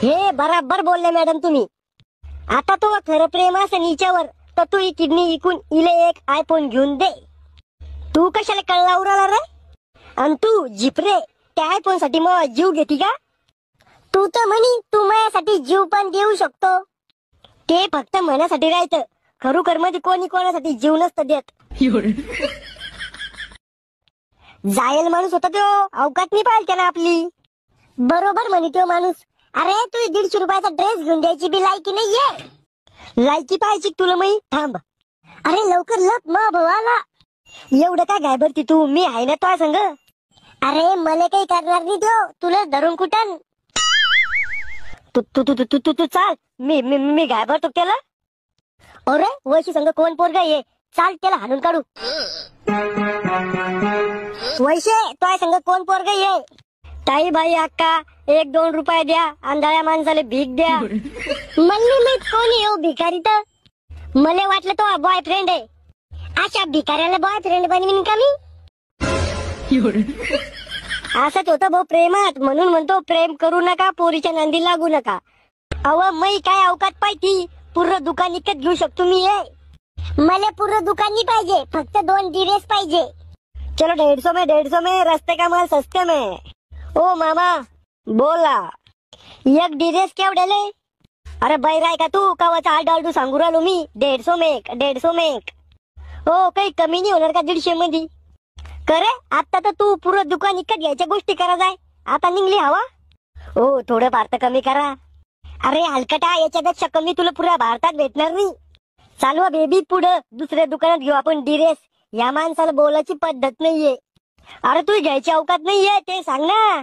हे बराबर बोलले मॅडम तुम्ही. आता तो खरं प्रेम असेल हिच्यावर तर तू ही किडनी विकून इले एक आयफोन घेऊन दे. तू कशाला कळला उराला रे? आणि तू जिपरे त्या आयफोन साठी मग जीव घेती का? तू तर म्हणी तू माझ्यासाठी जीव पण देऊ शकतो. ते फक्त मनासाठी राहतं, खरोखर मध्ये कोणी कोणासाठी जीव नसतं देत. जायल माणूस होता तो, अवकात नाही पाहिजे त्याला आपली. बरोबर म्हणे तो माणूस. अरे तू 150 रुपयाचा ड्रेस घेऊन द्यायची बी लायकी नाहीये. लायकी पाहिजे तुला मी? थांब. अरे लवकर लप मा भावाला. एवढं काय घाबरती तू? मी आहे ना तो संग. अरे मला काही करणार नाही तो, तुला धरून कुठं. तू तू तू तू तू तू चाल. मी घाबरतो त्याला. अरे वैशी संग कोण पोरगा ये? चाल त्याला हाणून काढू. वैशे तो संग कोण पोरगा ये? ताई बाई अक्का 1-2 रुपये द्या, आंधळ्या माणसाला भीक द्या. मला माहित कोण येऊ भिकारी तर. मला वाटलं तो बॉयफ्रेंड आहे. अशा भिकाऱ्याला बॉयफ्रेंड बनवीन का मी? असंच होतं भाऊ प्रेमात, म्हणून म्हणतो प्रेम करू नका, पोरीच्या नांदी लागू नका. अव मी काय अवकात पाहिजे? पूर्ण दुकान विकत घेऊ शकतो मी. मला पूर्ण दुकान नाही पाहिजे, फक्त 2 ड्रेस पाहिजे. चलो 150 में रस्ते का माल सस्ते में. ओ मामा बोला, एक ड्रेस केवढ्याले? अरे बैराय का तू? कवाचा आलडू सांगू राहिलो मी. 150 में एक. हो काही कमी नाही होणार का 150 मध्ये? करे आता तर तू पूर्ण दुकान विकत घ्यायच्या गोष्टी करा जाय. आता निघली हवा. हो थोडं भारत कमी करा. अरे हलकटा, याच्यापेक्षा कमी तुला पुऱ्या भारतात भेटणार नाही. चालवा बेबी पुढं दुसऱ्या दुकानात घेऊ आपण ड्रेस. या माणसाला बोलायची पद्धत नाहीये. अरे तू घ्यायची अवकात नाहीये ते सांग ना.